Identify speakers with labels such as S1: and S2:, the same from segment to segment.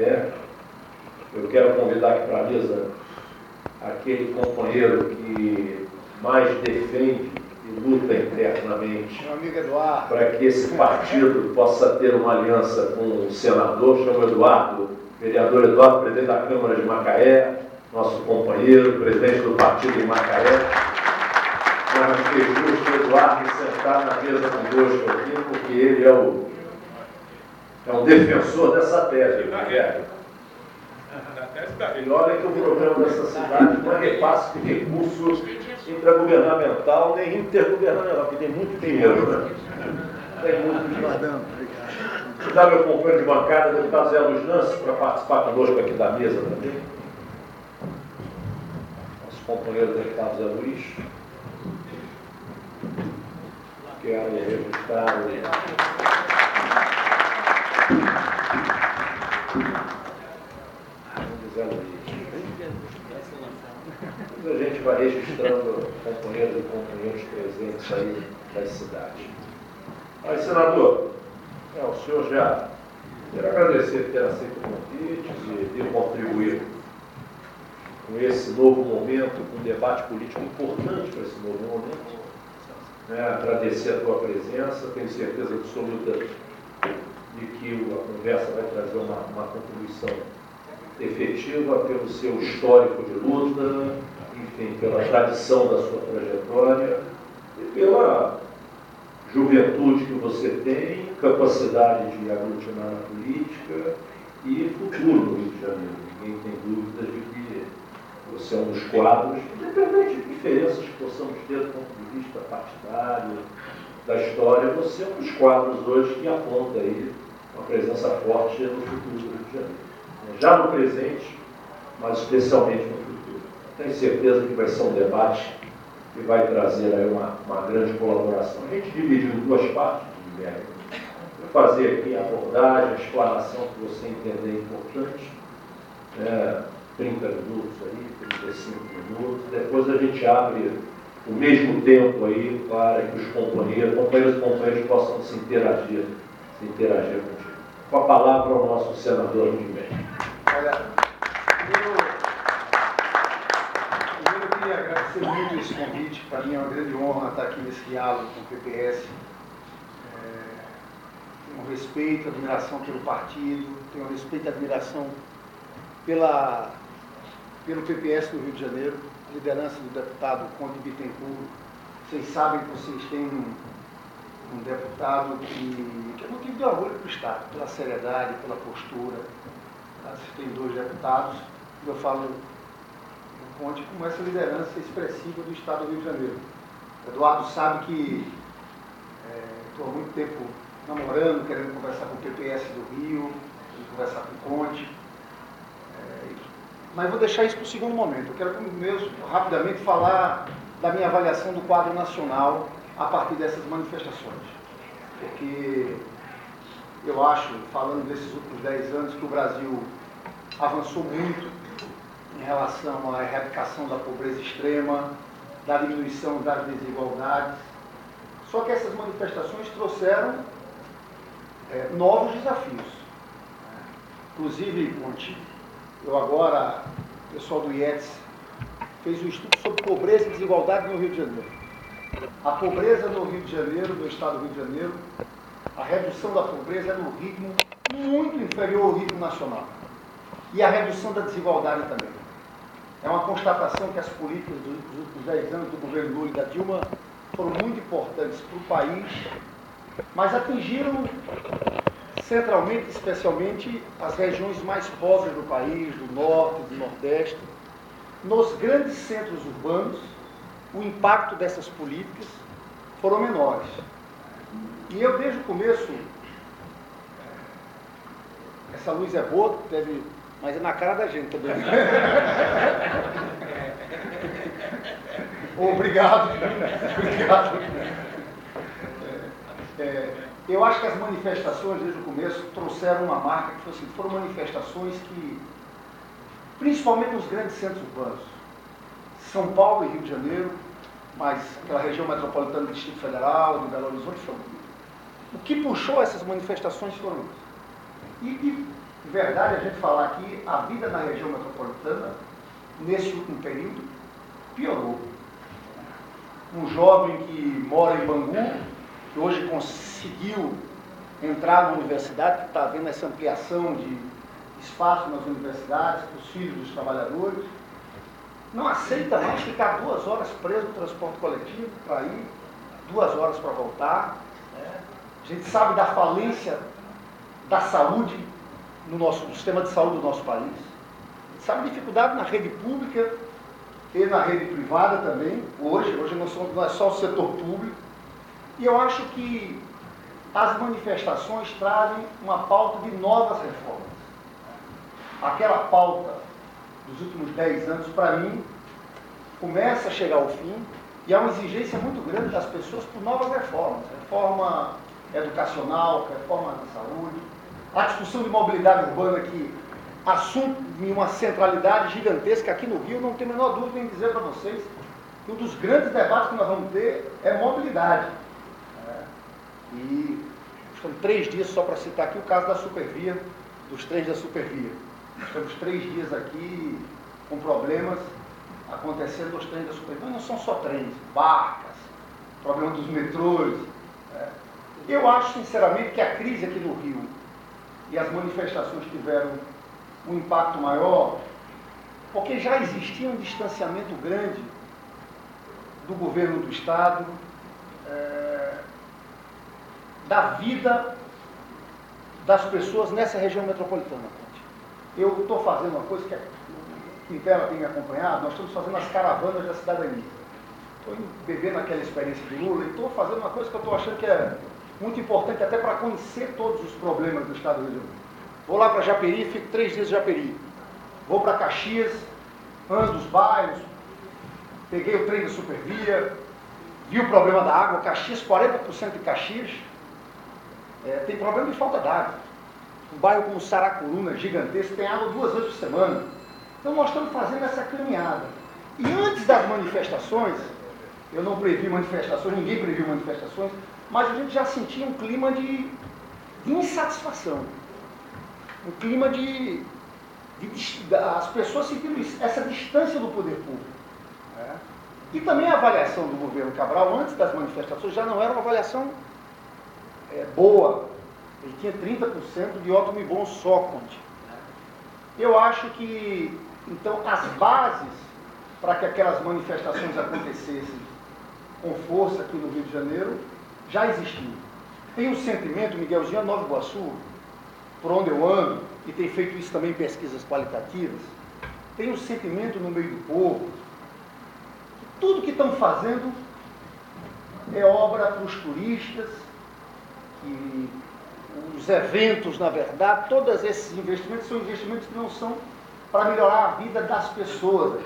S1: tiver. Eu quero convidar aqui para a mesa aquele companheiro que mais defende e luta internamente para que esse partido possa ter uma aliança com o senador, chama Eduardo, vereador Eduardo, presidente da Câmara de Macaé, nosso companheiro, presidente do partido em Macaé. Mas achei justo o Eduardo sentar na mesa conosco aqui, porque ele é um defensor dessa tese, né? E olha que o problema dessa cidade não é repasse de recursos intragovernamental nem intergovernamental, porque tem muito dinheiro, né? Tem muito dinheiro. Vou dar meu companheiro de bancada, deputado Zé Luiz Lance, para participar conosco aqui da mesa também. Nosso companheiro deputado Zé Luiz. Quero registrar Zé Luiz. A gente vai registrando companheiros e companheiros presentes aí da cidade. Aí, senador, o senhor já quero agradecer por ter aceito o convite e ter contribuído com esse novo momento, com um debate político importante para esse novo momento. Agradecer a tua presença, tenho certeza absoluta de que a conversa vai trazer uma contribuição efetiva pelo seu histórico de luta, enfim, pela tradição da sua trajetória e pela juventude que você tem, capacidade de aglutinar a política e futuro no Rio de Janeiro. Ninguém tem dúvidas de que você é um dos quadros, independente de diferenças que possamos ter do ponto de vista partidário, da história, você é um dos quadros hoje que aponta aí uma presença forte no futuro do Rio de Janeiro. Já no presente, mas especialmente no futuro. Tenho certeza que vai ser um debate que vai trazer aí uma grande colaboração. A gente dividiu em duas partes, Guilherme. Vou fazer aqui a abordagem, a explanação que você entender importante, 30 minutos aí, 35 minutos. Depois a gente abre o mesmo tempo aí para que os companheiros e companheiras possam se interagir contigo. Com a palavra ao nosso senador Guilherme.
S2: Olha, eu queria agradecer muito esse convite. Para mim é uma grande honra estar aqui nesse diálogo com o PPS. Tenho um respeito, admiração pelo partido, tenho um respeito e admiração pelo PPS do Rio de Janeiro, a liderança do deputado Conde Bittencourt. Vocês sabem que vocês têm um deputado que é motivo de orgulho para o Estado, pela seriedade, pela postura. Você tem dois deputados, eu falo no Conde como essa liderança expressiva do Estado do Rio de Janeiro. O Eduardo sabe que estou há muito tempo namorando, querendo conversar com o PPS do Rio, conversar com o Conde. Mas vou deixar isso para o segundo momento. Eu quero mesmo rapidamente falar da minha avaliação do quadro nacional a partir dessas manifestações. Porque eu acho, falando desses últimos 10 anos, que o Brasil avançou muito em relação à erradicação da pobreza extrema, da diminuição das desigualdades. Só que essas manifestações trouxeram novos desafios. Inclusive, Conte, eu agora, o pessoal do IETS fez um estudo sobre pobreza e desigualdade no Rio de Janeiro. A pobreza no Rio de Janeiro, no estado do Rio de Janeiro, a redução da pobreza é num ritmo muito inferior ao ritmo nacional. E a redução da desigualdade também. É uma constatação que as políticas dos últimos 10 anos do governo Lula e da Dilma foram muito importantes para o país, mas atingiram centralmente, especialmente, as regiões mais pobres do país, do norte, do nordeste. Nos grandes centros urbanos, o impacto dessas políticas foram menores. E eu, desde o começo, essa luz é boa, mas é na cara da gente também. Obrigado. Eu acho que as manifestações, desde o começo, trouxeram uma marca que foi assim, foram manifestações que, principalmente nos grandes centros urbanos, São Paulo e Rio de Janeiro, mas aquela região metropolitana do Distrito Federal, de Belo Horizonte, o que puxou essas manifestações foram isso. E de verdade, a gente falar aqui, a vida na região metropolitana, nesse último período, piorou. Um jovem que mora em Bangu, que hoje conseguiu entrar na universidade, que está havendo essa ampliação de espaço nas universidades, para os filhos dos trabalhadores, não aceita mais ficar 2 horas preso no transporte coletivo para ir, 2 horas para voltar. A gente sabe da falência da saúde no sistema de saúde do nosso país. A gente sabe da dificuldade na rede pública e na rede privada também. Hoje não é só o setor público. E eu acho que as manifestações trazem uma pauta de novas reformas. Aquela pauta dos últimos 10 anos, para mim, começa a chegar ao fim e há uma exigência muito grande das pessoas por novas reformas. Reforma educacional, reforma da saúde, a discussão de mobilidade urbana que assume uma centralidade gigantesca aqui no Rio, não tenho a menor dúvida em dizer para vocês que um dos grandes debates que nós vamos ter é mobilidade. E estamos 3 dias, só para citar aqui o caso da Supervia, dos trens da Supervia. Estamos 3 dias aqui com problemas acontecendo nos trens da Supervia. Mas não são só trens, barcas, problema dos metrôs. Eu acho, sinceramente, que a crise aqui no Rio e as manifestações tiveram um impacto maior, porque já existia um distanciamento grande do governo do Estado, da vida das pessoas nessa região metropolitana. Eu estou fazendo uma coisa que quem tem me acompanhado, nós estamos fazendo as caravanas da cidadania. Estou bebendo aquela experiência de Lula e estou fazendo uma coisa que eu estou achando que é muito importante até para conhecer todos os problemas do Estado do Rio de Janeiro. Vou lá para Japeri, fico 3 dias em Japeri. Vou para Caxias, ando os bairros, peguei o trem da Supervia, vi o problema da água. Caxias, 40% de Caxias tem problema de falta d'água. Um bairro como Saracuruna, gigantesco, tem água 2 vezes por semana. Então nós estamos fazendo essa caminhada. E antes das manifestações, eu não previ manifestações, ninguém previu manifestações, mas a gente já sentia um clima de insatisfação. Um clima as pessoas sentindo essa distância do poder público. E também a avaliação do governo Cabral, antes das manifestações, já não era uma avaliação boa. Ele tinha 30% de ótimo e bom só, Conte. Eu acho que, então, as bases para que aquelas manifestações acontecessem com força aqui no Rio de Janeiro já existiam. Tem um sentimento, Miguelzinho, Nova Iguaçu, por onde eu ando, e tem feito isso também em pesquisas qualitativas, tem um sentimento no meio do povo que tudo que estão fazendo é obra para os turistas, que os eventos, na verdade, todos esses investimentos são investimentos que não são para melhorar a vida das pessoas.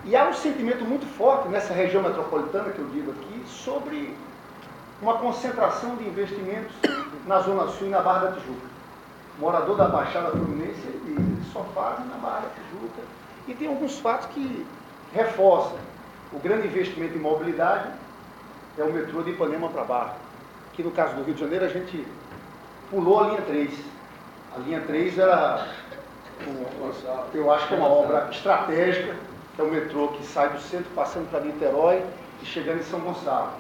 S2: E há um sentimento muito forte nessa região metropolitana, que eu digo aqui, sobre uma concentração de investimentos na Zona Sul e na Barra da Tijuca. Morador da Baixada Fluminense, eles só fazem na Barra da Tijuca. E tem alguns fatos que reforçam. O grande investimento em mobilidade é o metrô de Ipanema para Barra. Aqui no caso do Rio de Janeiro, a gente pulou a linha 3. A linha 3 era, eu acho que é uma obra estratégica, que é o metrô que sai do centro, passando para Niterói e chegando em São Gonçalo.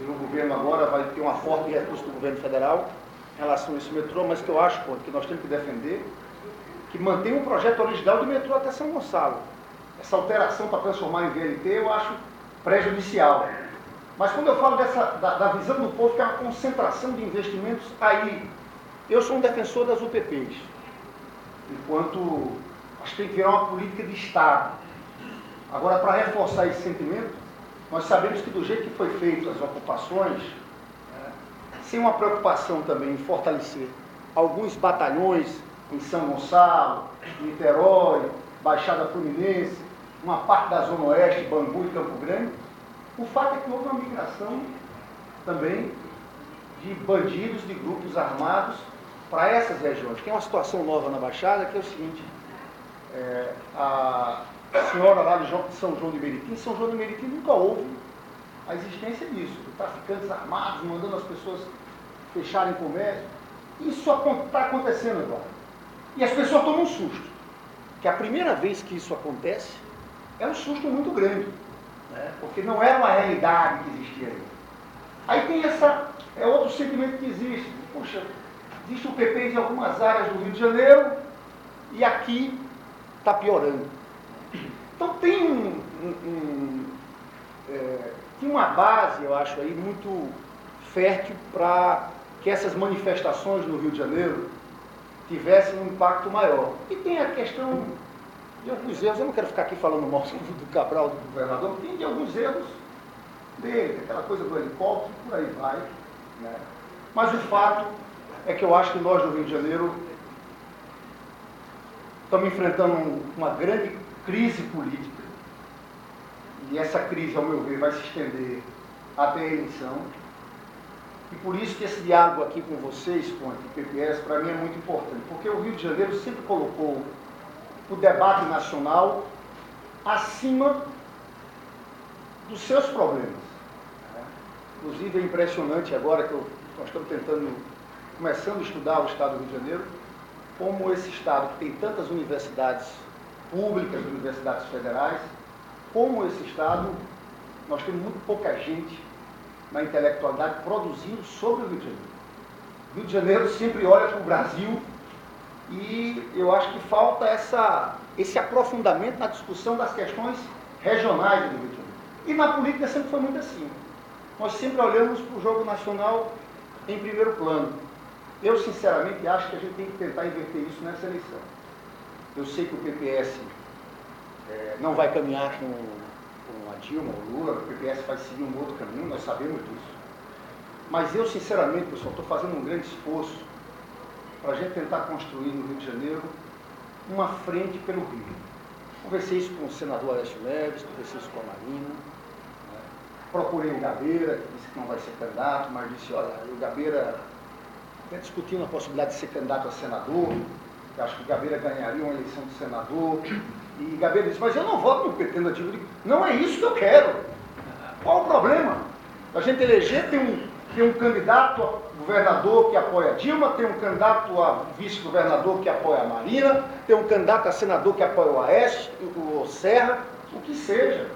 S2: O governo agora vai ter uma forte recurso do governo federal em relação a esse metrô, mas que eu acho que nós temos que defender, que mantém um projeto original do metrô até São Gonçalo. Essa alteração para transformar em VLT eu acho prejudicial. Mas quando eu falo da visão do povo, que é uma concentração de investimentos, aí eu sou um defensor das UPPs, enquanto acho que tem que virar uma política de Estado. Agora, para reforçar esse sentimento, nós sabemos que do jeito que foi feito as ocupações, sem uma preocupação também em fortalecer alguns batalhões em São Gonçalo, Niterói, Baixada Fluminense, uma parte da Zona Oeste, Bangu e Campo Grande, o fato é que houve uma migração também de bandidos, de grupos armados para essas regiões. Tem uma situação nova na Baixada, que é o seguinte, a senhora lá de São João de Meriti, em São João de Meriti nunca houve a existência disso, de traficantes armados, mandando as pessoas fecharem comércio. Isso está acontecendo agora. E as pessoas tomam um susto. Que a primeira vez que isso acontece, é um susto muito grande, né? Porque não era uma realidade que existia aí. Aí tem outro sentimento que existe. Puxa, existe o PP em algumas áreas do Rio de Janeiro e aqui está piorando. Então tem uma base, eu acho, aí muito fértil para que essas manifestações no Rio de Janeiro tivessem um impacto maior. E tem a questão de alguns erros, eu não quero ficar aqui falando mal do Cabral, do governador, tem de alguns erros dele, aquela coisa do helicóptero, por aí vai, né? Mas o fato é que eu acho que nós do Rio de Janeiro estamos enfrentando uma grande crise política, e essa crise, ao meu ver, vai se estender até a eleição, e por isso que esse diálogo aqui com vocês, com a PPS, para mim é muito importante, porque o Rio de Janeiro sempre colocou o debate nacional acima dos seus problemas. Inclusive é impressionante agora que nós estamos começando a estudar o Estado do Rio de Janeiro, como esse Estado que tem tantas universidades públicas, universidades federais, como esse Estado, nós temos muito pouca gente na intelectualidade produzindo sobre o Rio de Janeiro. O Rio de Janeiro sempre olha para o Brasil e eu acho que falta esse aprofundamento na discussão das questões regionais do Rio de Janeiro. E na política sempre foi muito assim. Nós sempre olhamos para o jogo nacional em primeiro plano. Eu, sinceramente, acho que a gente tem que tentar inverter isso nessa eleição. Eu sei que o PPS não vai caminhar com a Dilma ou Lula, o PPS vai seguir um outro caminho, nós sabemos disso. Mas eu, sinceramente, pessoal, estou fazendo um grande esforço para a gente tentar construir no Rio de Janeiro uma frente pelo Rio. Conversei isso com o senador Aécio Neves, conversei isso com a Marina, né? Procurei o Gabeira, que disse que não vai ser candidato, mas disse, olha, o Gabeira está discutindo a possibilidade de ser candidato a senador, eu acho que o Gabeira ganharia uma eleição de senador, e Gabeira disse, mas eu não voto no PT, eu digo, não é isso que eu quero. Qual o problema? A gente eleger, tem um candidato a governador que apoia a Dilma, tem um candidato a vice-governador que apoia a Marina, tem um candidato a senador que apoia o Aécio, o Serra, o que seja.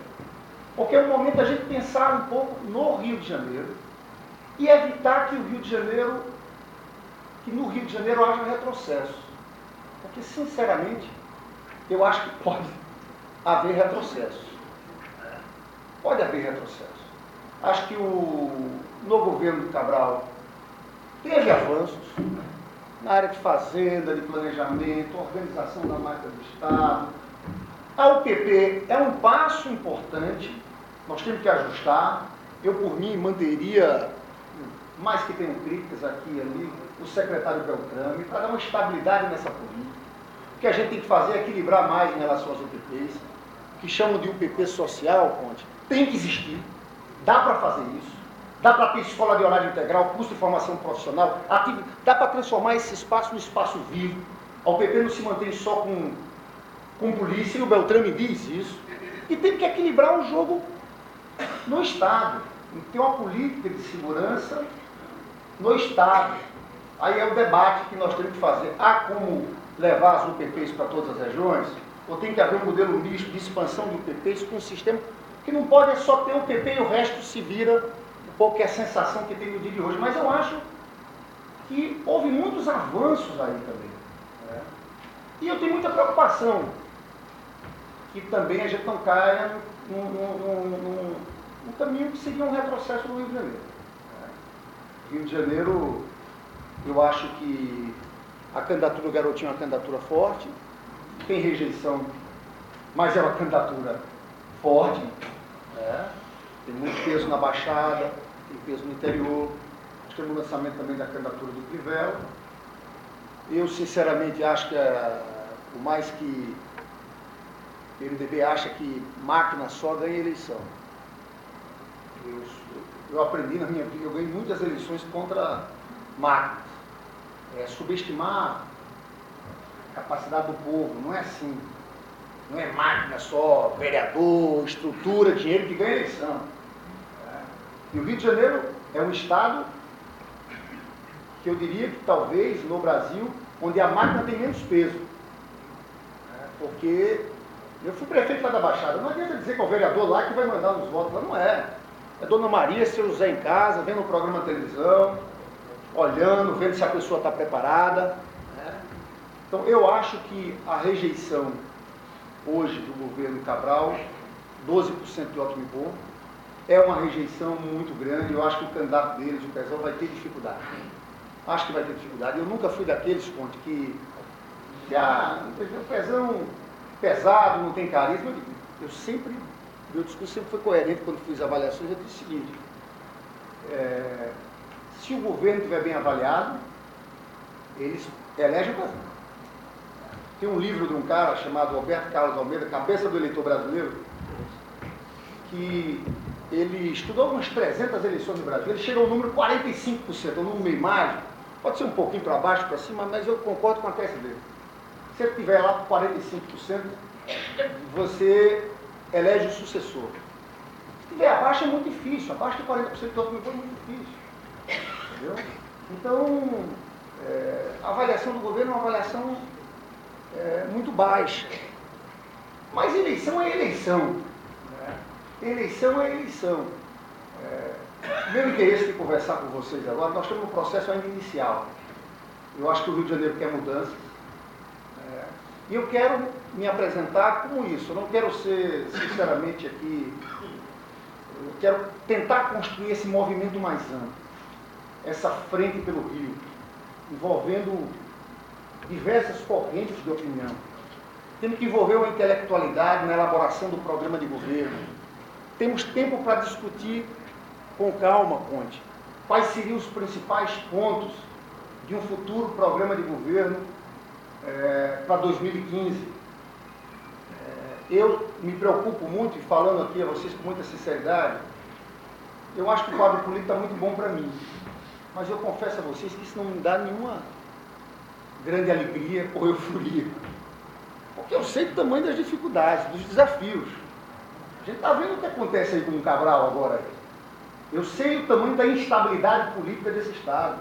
S2: Porque é o momento da gente pensar um pouco no Rio de Janeiro e evitar que no Rio de Janeiro haja retrocesso. Porque, sinceramente, eu acho que pode haver retrocesso. Pode haver retrocesso. Acho que no governo do Cabral teve avanços na área de fazenda, de planejamento, organização da máquina do Estado. A UPP é um passo importante, nós temos que ajustar. Eu, por mim, manteria, mais que tenho críticas aqui e ali, o secretário Beltrame, para dar uma estabilidade nessa política. O que a gente tem que fazer é equilibrar mais em relação às UPPs, que chamam de UPP social, Conte, tem que existir, dá para fazer isso. Dá para ter escola de horário integral, curso de formação profissional, dá para transformar esse espaço num espaço vivo. A UPP não se mantém só com polícia, e o Beltrame diz isso. E tem que equilibrar o jogo no Estado. Tem uma política de segurança no Estado. Aí é o debate que nós temos que fazer. Há como levar as UPPs para todas as regiões? Ou tem que haver um modelo misto de expansão de UPPs com um sistema que não pode só ter UPP e o resto se vira, um pouco é a sensação que tem no dia de hoje. Mas eu acho que houve muitos avanços aí também. Né? E eu tenho muita preocupação que também a gente não caia num caminho que seria um retrocesso no Rio de Janeiro. Né? Rio de Janeiro, eu acho que a candidatura do Garotinho é uma candidatura forte, tem rejeição, mas é uma candidatura forte, né? Tem muito peso na Baixada, tem peso no interior. Nós temos o lançamento também da candidatura do Crivella. Eu, sinceramente, acho que, por mais que o MDB acha que máquina só ganha eleição, eu aprendi na minha vida, eu ganhei muitas eleições contra máquinas. Subestimar a capacidade do povo, não é assim. Não é máquina só, vereador, estrutura, dinheiro que ganha eleição. E o Rio de Janeiro é um estado que eu diria que talvez no Brasil onde a máquina tem menos peso. Porque eu fui prefeito lá da Baixada, não adianta dizer que é o vereador lá que vai mandar os votos, lá não é. É Dona Maria, seu José em casa, vendo o programa de televisão, olhando, vendo se a pessoa está preparada. Então eu acho que a rejeição hoje do governo Cabral, 12% de ótimo e bom, é uma rejeição muito grande. Eu acho que o candidato deles, o Pezão, vai ter dificuldade. Acho que vai ter dificuldade. Eu nunca fui daqueles, Conte, que o Pezão pesado, não tem carisma. Meu discurso sempre foi coerente quando fiz avaliações. Eu disse o seguinte: se o governo estiver bem avaliado, eles elegem o Pezão. Tem um livro de um cara chamado Alberto Carlos Almeida, Cabeça do Eleitor Brasileiro, que ele estudou umas 300 eleições no Brasil, ele chegou ao número 45%, um número meio mágico, pode ser um pouquinho para baixo, para cima, mas eu concordo com a tese dele. Se ele estiver lá por 45%, você elege o sucessor. Se estiver abaixo é muito difícil, abaixo de 40% do outro é muito difícil. Entendeu? Então, a avaliação do governo é uma avaliação muito baixa. Mas eleição é eleição. Eleição é eleição. Meu interesse de conversar com vocês agora, nós estamos no processo ainda inicial. Eu acho que o Rio de Janeiro quer mudanças. E eu quero me apresentar como isso. Eu não quero ser, sinceramente, aqui... Eu quero tentar construir esse movimento mais amplo. Essa frente pelo Rio, envolvendo diversas correntes de opinião. Temos que envolver uma intelectualidade na elaboração do programa de governo. Temos tempo para discutir com calma, Conte, quais seriam os principais pontos de um futuro programa de governo para 2015. Eu me preocupo muito, e falando aqui a vocês com muita sinceridade, eu acho que o quadro político está muito bom para mim, mas eu confesso a vocês que isso não me dá nenhuma grande alegria ou euforia, porque eu sei do tamanho das dificuldades, dos desafios. A gente está vendo o que acontece aí com o Cabral agora. Eu sei o tamanho da instabilidade política desse Estado,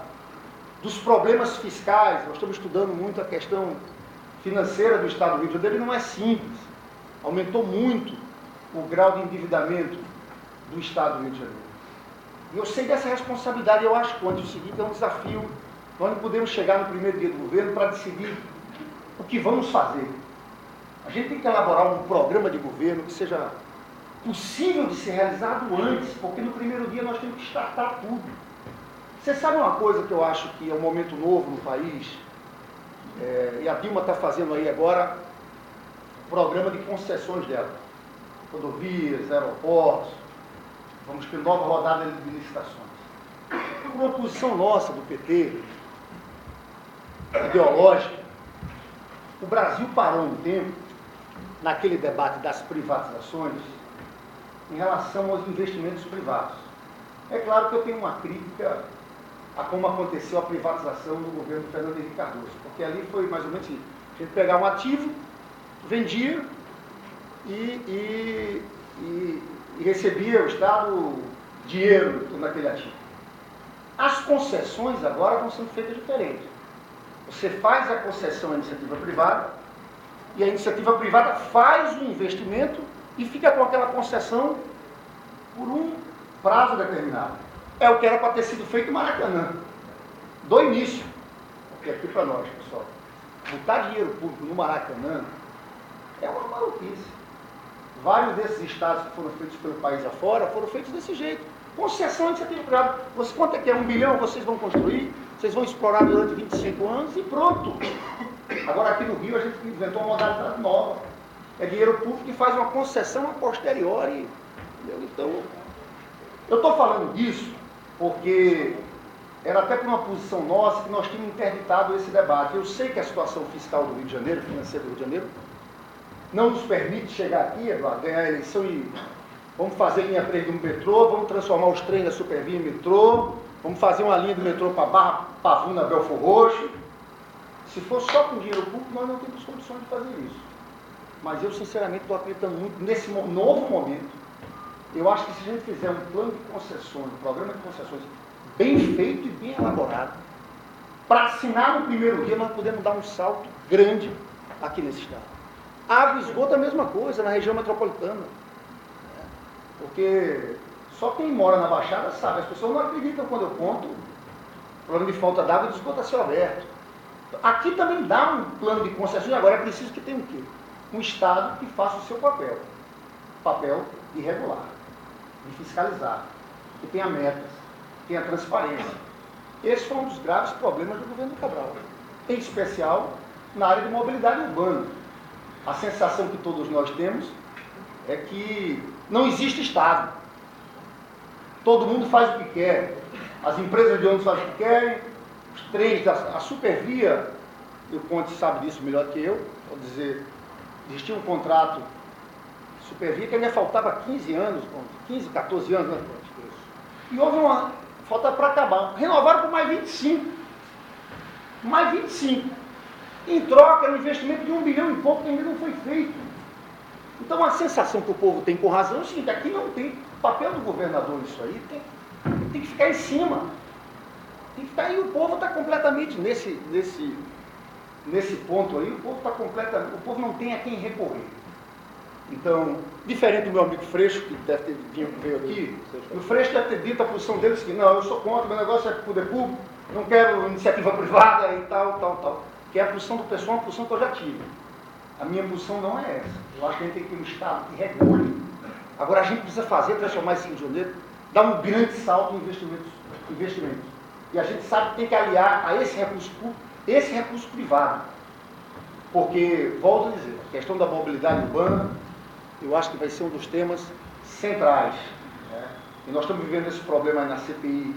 S2: dos problemas fiscais. Nós estamos estudando muito a questão financeira do Estado do Rio de Janeiro, e não é simples. Aumentou muito o grau de endividamento do Estado do Rio de Janeiro. E eu sei dessa responsabilidade. Eu acho que o seguinte é um desafio. Nós não podemos chegar no primeiro dia do governo para decidir o que vamos fazer. A gente tem que elaborar um programa de governo que seja possível de ser realizado antes, porque no primeiro dia nós temos que startar tudo. Você sabe uma coisa que eu acho que é um momento novo no país, e a Dilma está fazendo aí agora o programa de concessões dela, rodovias, aeroportos, vamos ter nova rodada de licitações. Por uma posição nossa, do PT, ideológica, o Brasil parou um tempo, naquele debate das privatizações, em relação aos investimentos privados. É claro que eu tenho uma crítica a como aconteceu a privatização do governo Fernando Henrique Cardoso, porque ali foi mais ou menos assim, a gente pegava um ativo, vendia e recebia o Estado dinheiro naquele ativo. As concessões agora estão sendo feitas diferente. Você faz a concessão à iniciativa privada e a iniciativa privada faz o investimento e fica com aquela concessão por um prazo determinado. É o que era para ter sido feito no Maracanã, do início. Porque aqui para nós, pessoal, botar dinheiro público no Maracanã é uma maluquice. Vários desses estados que foram feitos pelo país afora foram feitos desse jeito. Concessão à iniciativa privada. Você quanto é que é? 1 bilhão vocês vão construir, vocês vão explorar durante 25 anos e pronto. Agora aqui no Rio a gente inventou uma modalidade nova. É dinheiro público que faz uma concessão a posteriori. Entendeu? Então, eu estou falando disso porque era até por uma posição nossa que nós tínhamos interditado esse debate. Eu sei que a situação fiscal do Rio de Janeiro, financeira do Rio de Janeiro, não nos permite chegar aqui, Eduardo, ganhar a eleição e vamos fazer linha 3 do metrô, vamos transformar os trens da Supervia em metrô, vamos fazer uma linha do metrô para Barra Pavuna, Belfor Roxo. Se for só com dinheiro público, nós não temos condições de fazer isso. Mas eu, sinceramente, estou acreditando muito nesse novo momento. Eu acho que se a gente fizer um plano de concessões, um programa de concessões bem feito e bem elaborado, para assinar no primeiro dia, nós podemos dar um salto grande aqui nesse estado. Água e esgoto é a mesma coisa na região metropolitana. Porque só quem mora na Baixada sabe, as pessoas não acreditam quando eu conto o problema de falta d'água e de esgoto a céu aberto. Aqui também dá um plano de concessões, agora é preciso que tenha o quê? Um Estado que faça o seu papel de regular, de fiscalizar, que tenha metas, que tenha transparência. Esse foi um dos graves problemas do governo Cabral, em especial na área de mobilidade urbana. A sensação que todos nós temos é que não existe Estado. Todo mundo faz o que quer. As empresas de ônibus fazem o que querem, os trens, a Supervia, e o Conte sabe disso melhor que eu, vou dizer, existia um contrato Supervia que ainda faltava 15 anos, 15, 14 anos, né, Conte? E houve uma, falta para acabar, renovaram por mais 25. Mais 25. Em troca, um investimento de 1 bilhão e pouco que ainda não foi feito. Então a sensação que o povo tem com razão é o seguinte, aqui não tem papel do governador isso aí, tem que ficar em cima. Tem que ficar aí, o povo está completamente nesse ponto aí, o povo não tem a quem recorrer. Então, diferente do meu amigo Freixo, que deve ter veio aqui, o Freixo deve ter dito a posição dele que não, eu sou contra, meu negócio é poder público, não quero iniciativa privada e tal. Que é a posição do pessoal, uma posição que eu já tive. A minha posição não é essa. Eu acho que a gente tem que ter um Estado que regule. Agora a gente precisa transformar esse Rio de Janeiro, dar um grande salto em investimentos. E a gente sabe que tem que aliar a esse recurso público, esse recurso privado. Porque, volto a dizer, a questão da mobilidade urbana, eu acho que vai ser um dos temas centrais. Né? E nós estamos vivendo esse problema aí na CPI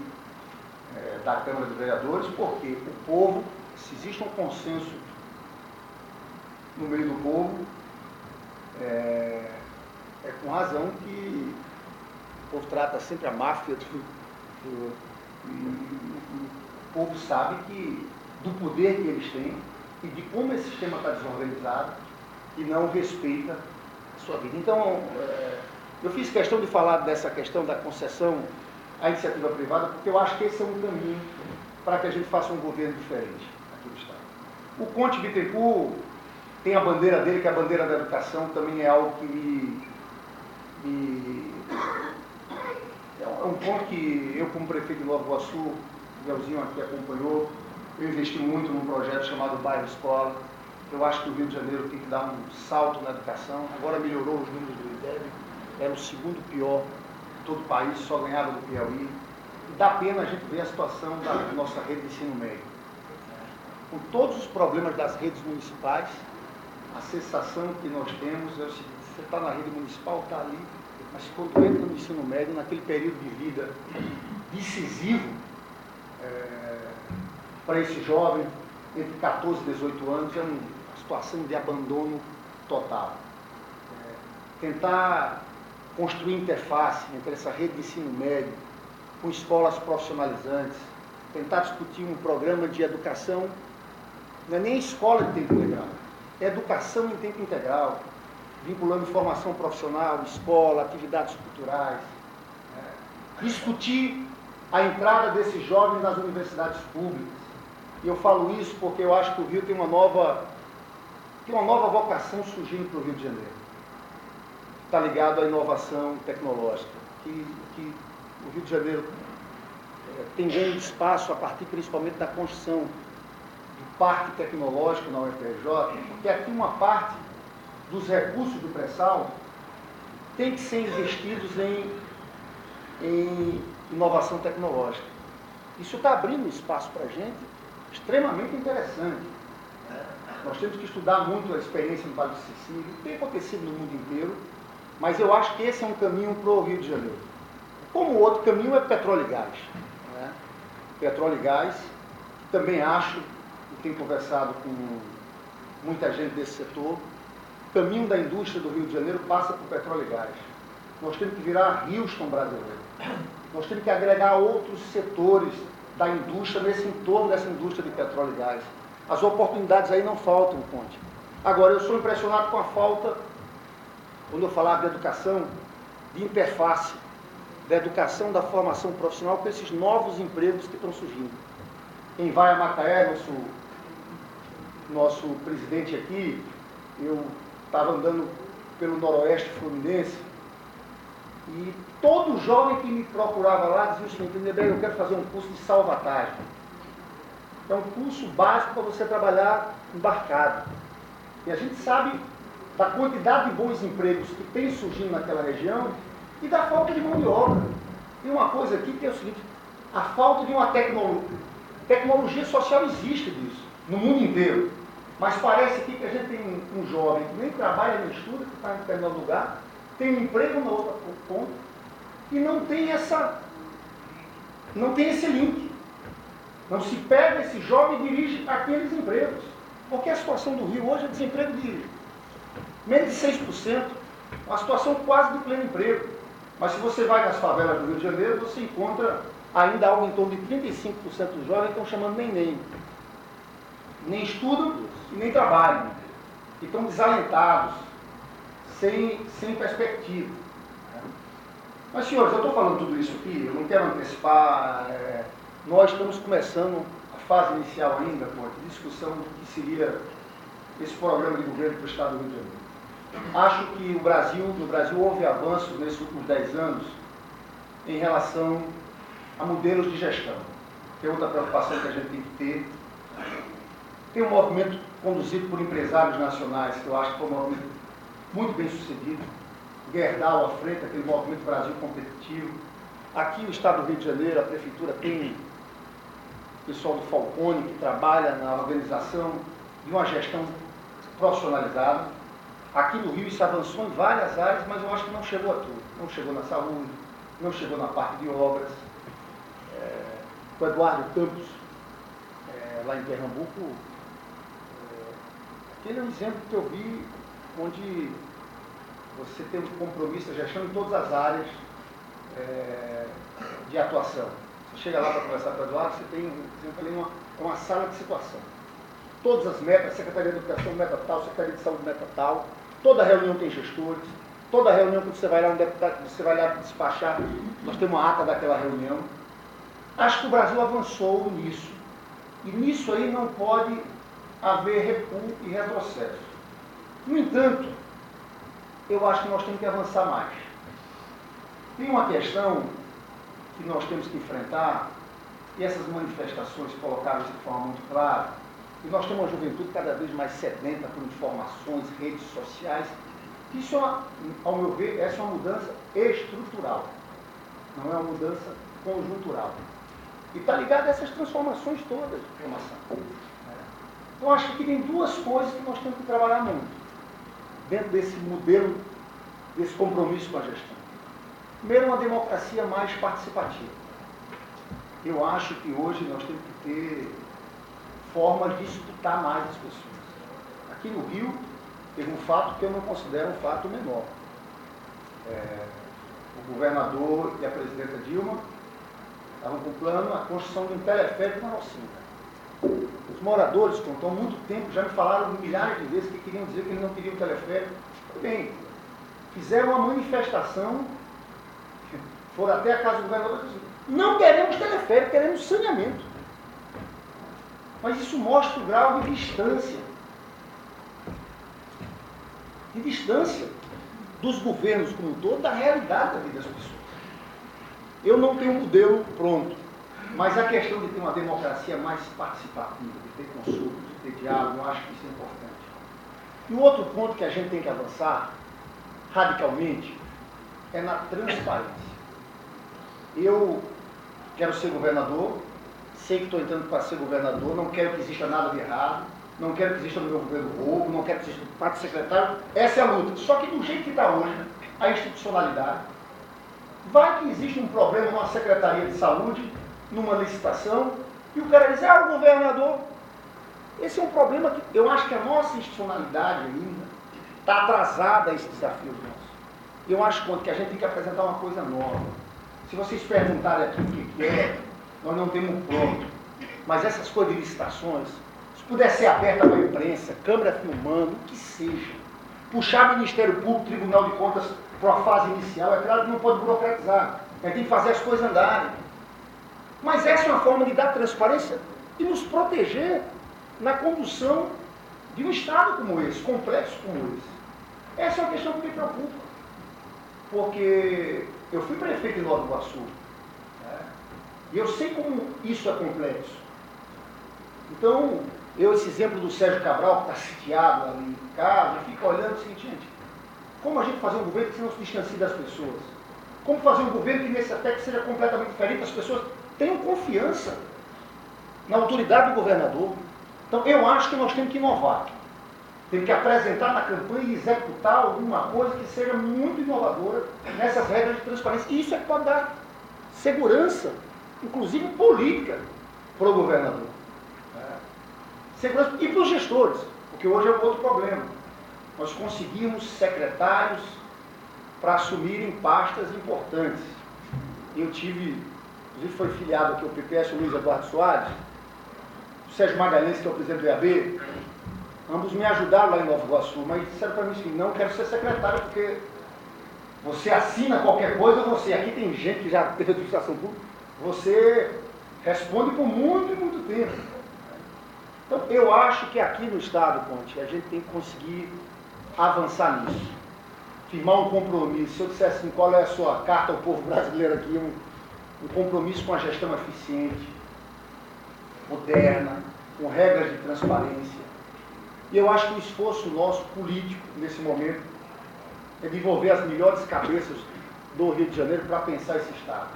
S2: da Câmara dos Vereadores, porque o povo, se existe um consenso no meio do povo, é com razão que o povo trata sempre a máfia o povo sabe que do poder que eles têm e de como esse sistema está desorganizado e não respeita a sua vida. Então, eu fiz questão de falar dessa questão da concessão à iniciativa privada, porque eu acho que esse é um caminho para que a gente faça um governo diferente aqui no Estado. O Conte Bittencourt tem a bandeira dele, que é a bandeira da educação, também é algo que é um ponto que eu, como prefeito de Nova Iguaçu, o Gelzinho aqui acompanhou, eu investi muito num projeto chamado Bairro Escola. Eu acho que o Rio de Janeiro tem que dar um salto na educação. Agora melhorou os números do IDEB, era o segundo pior de todo o país, só ganhava do Piauí. E dá pena a gente ver a situação da nossa rede de ensino médio. Com todos os problemas das redes municipais, a sensação que nós temos é o seguinte: você está na rede municipal, está ali, mas quando entra no ensino médio, naquele período de vida decisivo para esse jovem, entre 14 e 18 anos, é uma situação de abandono total. Tentar construir interface entre essa rede de ensino médio com escolas profissionalizantes, tentar discutir um programa de educação, não é nem escola de tempo integral, é educação em tempo integral, vinculando formação profissional, escola, atividades culturais, discutir a entrada desses jovens nas universidades públicas. E eu falo isso porque eu acho que o Rio tem uma nova vocação surgindo para o Rio de Janeiro. Está ligado à inovação tecnológica, que o Rio de Janeiro tem ganho de espaço a partir principalmente da construção do parque tecnológico na UFRJ, porque aqui uma parte dos recursos do pré-sal tem que ser investidos em inovação tecnológica. Isso está abrindo espaço para a gente extremamente interessante. Nós temos que estudar muito a experiência no Vale do Sicílio, tem acontecido no mundo inteiro, mas eu acho que esse é um caminho para o Rio de Janeiro. Como o outro caminho é petróleo e gás. Petróleo e gás, também acho, e tenho conversado com muita gente desse setor, o caminho da indústria do Rio de Janeiro passa por petróleo e gás. Nós temos que virar Houston brasileiro. Nós temos que agregar outros setores da indústria nesse entorno dessa indústria de petróleo e gás. As oportunidades aí não faltam, Conte. Agora, eu sou impressionado com a falta, quando eu falava de educação, de interface, da educação, da formação profissional com esses novos empregos que estão surgindo. Em Vaia Macaé, nosso presidente aqui, eu estava andando pelo noroeste fluminense e todo jovem que me procurava lá dizia o seguinte: Lindenberg, eu quero fazer um curso de salvatagem. É um curso básico para você trabalhar embarcado. E a gente sabe da quantidade de bons empregos que tem surgindo naquela região e da falta de mão de obra. Tem uma coisa aqui que é o seguinte: a falta de uma tecnologia. Tecnologia social existe disso, no mundo inteiro. Mas parece aqui que a gente tem um jovem que nem trabalha nem estuda, que está em determinado lugar, tem um emprego na outra ponta, e não tem esse link. Não se pega esse jovem e dirige aqueles empregos. Porque a situação do Rio hoje é desemprego de menos de 6%, uma situação quase de pleno emprego. Mas se você vai nas favelas do Rio de Janeiro, você encontra ainda algo em torno de 35% dos jovens que estão chamando nem estudam e nem trabalham. E estão desalentados, sem perspectiva. Mas, senhores, eu estou falando tudo isso aqui, eu não quero antecipar. Nós estamos começando a fase inicial ainda, de discussão do que seria esse programa de governo para o Estado do Rio de Janeiro. Acho que no Brasil houve avanços nesses últimos 10 anos em relação a modelos de gestão, que é outra preocupação que a gente tem que ter. Tem um movimento conduzido por empresários nacionais, que eu acho que foi um movimento muito bem sucedido. Gerdau à frente, aquele movimento Brasil competitivo. Aqui no Estado do Rio de Janeiro, a Prefeitura tem o pessoal do Falcone, que trabalha na organização de uma gestão profissionalizada. Aqui no Rio isso avançou em várias áreas, mas eu acho que não chegou a tudo. Não chegou na saúde, não chegou na parte de obras. O Eduardo Campos, lá em Pernambuco, aquele é um exemplo que eu vi onde você tem um compromisso de gestão em todas as áreas de atuação. Você chega lá para conversar com o Eduardo, você tem, ali uma sala de situação. Todas as metas, Secretaria de Educação meta tal, Secretaria de Saúde meta tal, toda reunião tem gestores, toda reunião que você vai lá, um deputado, você vai lá despachar, nós temos uma ata daquela reunião. Acho que o Brasil avançou nisso. E nisso aí não pode haver recuo e retrocesso. No entanto, eu acho que nós temos que avançar mais. Tem uma questão que nós temos que enfrentar, e essas manifestações colocaram isso de forma muito clara, e nós temos uma juventude cada vez mais sedenta por informações, redes sociais. Isso, ao meu ver, essa é uma mudança estrutural, não é uma mudança conjuntural. E está ligado a essas transformações todas de informação. Então, acho que tem duas coisas que nós temos que trabalhar muito, dentro desse modelo, desse compromisso com a gestão. Primeiro, uma democracia mais participativa. Eu acho que hoje nós temos que ter formas de escutar mais as pessoas. Aqui no Rio, teve um fato que eu não considero um fato menor. O governador e a presidenta Dilma estavam com plano a construção de um teleférico na Rocinha. Os moradores, que estão há muito tempo, já me falaram milhares de vezes que queriam dizer que eles não queriam teleférico. Bem, fizeram uma manifestação, foram até a casa do governador e disseram: não queremos teleférico, queremos saneamento. Mas isso mostra o grau de distância dos governos como um todo da realidade da vida das pessoas. Eu não tenho um modelo pronto, mas a questão de ter uma democracia mais participativa, de ter consulta, de ter diálogo, eu acho que isso é importante. E o outro ponto que a gente tem que avançar radicalmente é na transparência. Eu quero ser governador, sei que estou entrando para ser governador, não quero que exista nada de errado, não quero que exista no meu governo roubo, não quero que exista parte secretário. Essa é a luta. Só que do jeito que está hoje, a institucionalidade, vai que existe um problema numa secretaria de saúde, numa licitação, e o cara diz: o governador. Esse é um problema que eu acho que a nossa institucionalidade ainda está atrasada a esse desafio nosso. Eu acho que a gente tem que apresentar uma coisa nova. Se vocês perguntarem aqui o que é, nós não temos pronto. Mas essas coisas de licitações, se puder ser aberta para a imprensa, câmera filmando, o que seja, puxar Ministério Público, Tribunal de Contas para a fase inicial, é claro que não pode burocratizar, a gente tem que fazer as coisas andarem. Mas essa é uma forma de dar transparência e nos proteger na condução de um Estado como esse, complexo como esse. Essa é uma questão que me preocupa, porque eu fui prefeito em Nova Iguaçu, né? E eu sei como isso é complexo. Então, esse exemplo do Sérgio Cabral, que está sitiado ali em casa, fica olhando e assim, gente, como a gente fazer um governo que não se distancie das pessoas? Como fazer um governo que nesse aspecto seja completamente diferente, as pessoas tenham confiança na autoridade do governador? Então, eu acho que nós temos que inovar. Temos que apresentar na campanha e executar alguma coisa que seja muito inovadora nessas regras de transparência. E isso é que pode dar segurança, inclusive política, para o governador. Segurança e para os gestores, porque hoje é um outro problema. Nós conseguimos secretários para assumirem pastas importantes. Eu tive, inclusive foi filiado aqui ao PPS, o Luiz Eduardo Soares, o Sérgio Magalhães, que é o presidente do IAB, ambos me ajudaram lá em Nova Iguaçu, mas disseram para mim assim, não quero ser secretário, porque você assina qualquer coisa, aqui tem gente que já teve administração pública, você responde por muito e muito tempo. Então, eu acho que aqui no Estado, Conte, a gente tem que conseguir avançar nisso. Firmar um compromisso. Se eu dissesse assim, qual é a sua carta ao povo brasileiro aqui, um compromisso com a gestão eficiente, moderna, com regras de transparência. E eu acho que o esforço nosso, político, nesse momento, é de envolver as melhores cabeças do Rio de Janeiro para pensar esse Estado.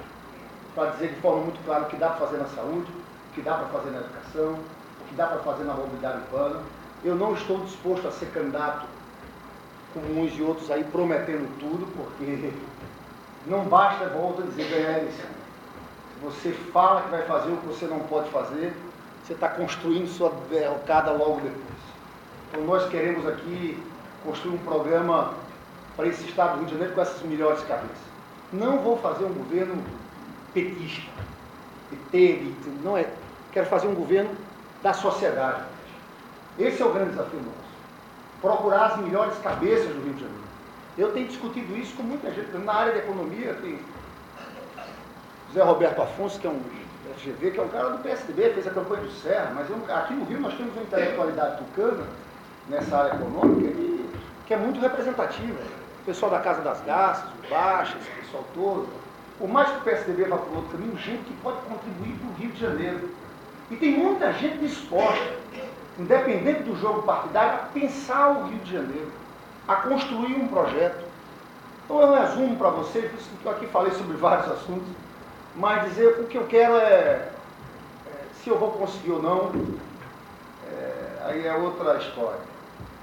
S2: Para dizer de forma muito clara o que dá para fazer na saúde, o que dá para fazer na educação, o que dá para fazer na mobilidade urbana. Eu não estou disposto a ser candidato, como uns e outros aí, prometendo tudo, porque não basta, volto a dizer, ganhar a eleição. Se você fala que vai fazer o que você não pode fazer, você está construindo sua derrocada logo depois. Então nós queremos aqui construir um programa para esse Estado do Rio de Janeiro com essas melhores cabeças. Não vou fazer um governo petista, PT, não é. Quero fazer um governo da sociedade. Esse é o grande desafio nosso. Procurar as melhores cabeças do Rio de Janeiro. Eu tenho discutido isso com muita gente. Na área da economia tem José Roberto Afonso, que é um FGV, que é um cara do PSDB, fez a campanha do Serra, mas aqui no Rio nós temos uma intelectualidade tucana nessa área econômica que é muito representativa. O pessoal da Casa das Garças, o Baixas, o pessoal todo. Por mais que o PSDB vá para o outro caminho, gente que pode contribuir para o Rio de Janeiro. E tem muita gente disposta, independente do jogo partidário, a pensar o Rio de Janeiro, a construir um projeto. Então eu resumo para vocês, eu aqui falei sobre vários assuntos, mas dizer o que eu quero se eu vou conseguir ou não, aí é outra história.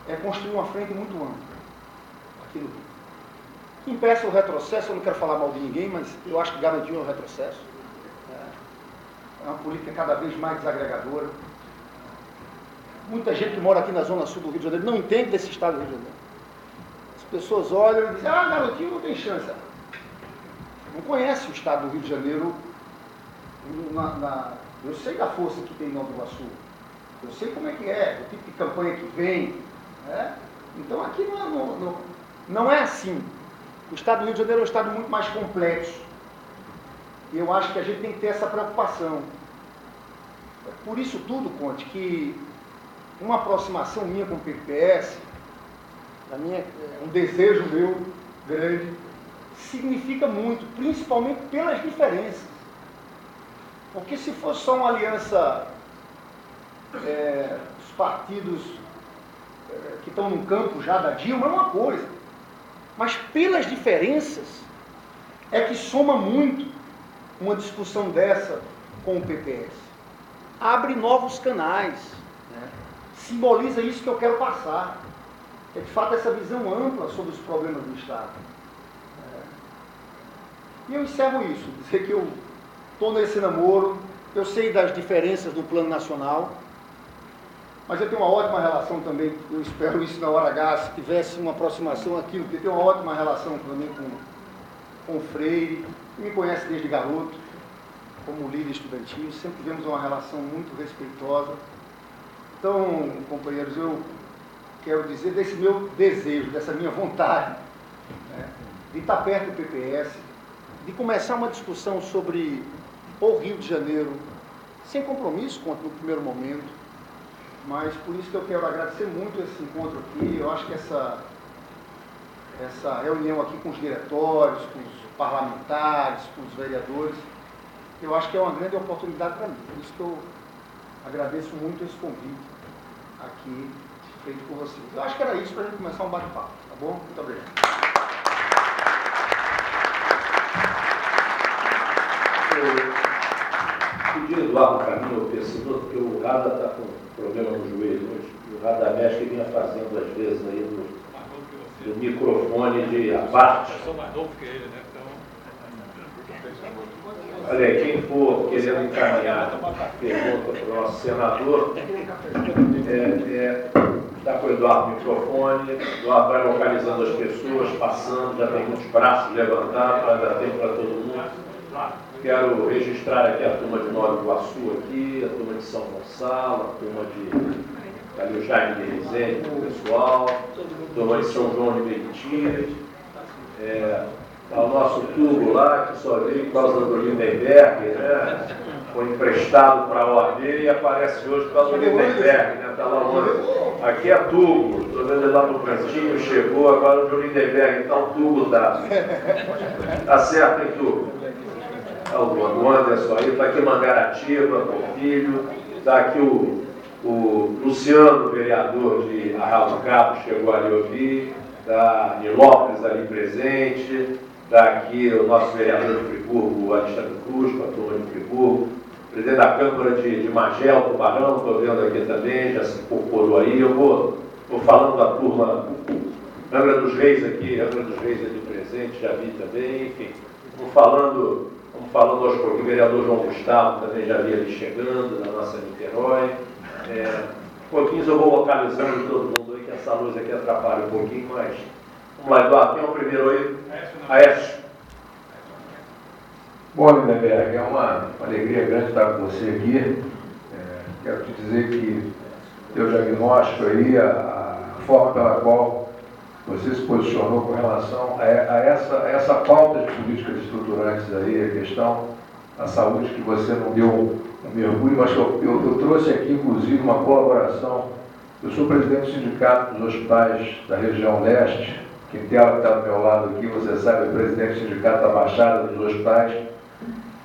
S2: É construir uma frente muito ampla aqui no Rio. Que impeça o retrocesso, eu não quero falar mal de ninguém, mas eu acho que garantiu o retrocesso. É uma política cada vez mais desagregadora. Muita gente que mora aqui na zona sul do Rio de Janeiro não entende desse estado do Rio de Janeiro. As pessoas olham e dizem, garotinho, não tem chance. Não conhece o estado do Rio de Janeiro. Eu sei da força que tem em Nova Iguaçu. Eu sei como é que é, o tipo de campanha que vem. Né? Então aqui não é assim. O estado do Rio de Janeiro é um estado muito mais complexo. E eu acho que a gente tem que ter essa preocupação. Por isso tudo, Conte, que uma aproximação minha com o PPS, um desejo meu grande, significa muito, principalmente pelas diferenças. Porque se fosse só uma aliança, os partidos que estão no campo já da Dilma, é uma coisa. Mas pelas diferenças é que soma muito uma discussão dessa com o PPS. Abre novos canais, né? Simboliza isso que eu quero passar. É de fato essa visão ampla sobre os problemas do Estado. E eu encerro isso, dizer que eu estou nesse namoro, eu sei das diferenças do plano nacional, mas eu tenho uma ótima relação também, eu espero isso na hora H, se tivesse uma aproximação aquilo, porque eu tenho uma ótima relação também com o Freire, que me conhece desde garoto, como líder estudantil, sempre tivemos uma relação muito respeitosa. Então, companheiros, eu quero dizer desse meu desejo, dessa minha vontade, né, de estar perto do PPS, de começar uma discussão sobre o Rio de Janeiro sem compromisso no primeiro momento, mas por isso que eu quero agradecer muito esse encontro aqui. Eu acho que essa reunião aqui com os diretórios, com os parlamentares, com os vereadores, eu acho que é uma grande oportunidade para mim. Por isso que eu agradeço muito esse convite aqui feito por vocês. Eu acho que era isso para a gente começar um bate-papo, tá bom? Muito obrigado.
S1: Eu pedi Eduardo Caminho, eu percebo que o Rada está com problema no joelho hoje. E o Radamés que vinha fazendo às vezes aí do microfone de abate.
S3: Eu sou mais novo que ele, né? Então...
S1: Olha aí, quem for querendo encaminhar pergunta para o nosso senador, está com o Eduardo no microfone, o Eduardo vai localizando as pessoas, passando, já tem muitos braços levantados, vai dar tempo para todo mundo. Quero registrar aqui a turma de Nova Iguaçu, aqui, a turma de São Gonçalo, a turma de ali o Jaime de Rezende, o pessoal, a turma de São João de Meriti, o nosso tubo lá, que só veio por causa do Lindenberg, né? Foi emprestado para a OAB e aparece hoje por causa do Lindenberg, né? Está lá onde? Aqui é tubo, estou vendo ele lá no cantinho, chegou, agora o Lindenberg, então tubo dá. Tá certo, hein, tubo? O Anderson aí, está aqui Mangaratiba, meu filho, está aqui o Luciano, vereador de Arraial do Cabo, chegou ali ouvir, da Nilópolis ali presente, está aqui o nosso vereador de Friburgo, o Alexandre Cruz, com a turma de Friburgo, presidente da Câmara de Magel, Tubarão, estou vendo aqui também, já se incorporou aí. Eu vou falando da turma Angra dos Reis aqui, Angra dos Reis ali presente, já vi também, enfim, vamos falando aos pouquinhos, o vereador João Gustavo também já vi ali chegando, da nossa Niterói. Pouquinhos eu vou localizando todo mundo aí, que essa luz aqui atrapalha um pouquinho, mas vamos lá, Eduardo, quem é o primeiro aí? Aécio.
S4: Bom, Lindenberg, é uma alegria grande estar com você aqui. Quero te dizer que teu diagnóstico aí, a forma pela qual você se posicionou com relação a essa pauta de políticas estruturantes aí, a questão da saúde, que você não deu um mergulho, mas eu trouxe aqui, inclusive, uma colaboração. Eu sou presidente do Sindicato dos Hospitais da região leste. Quem está do meu lado aqui, você sabe, é presidente do Sindicato da Baixada dos Hospitais.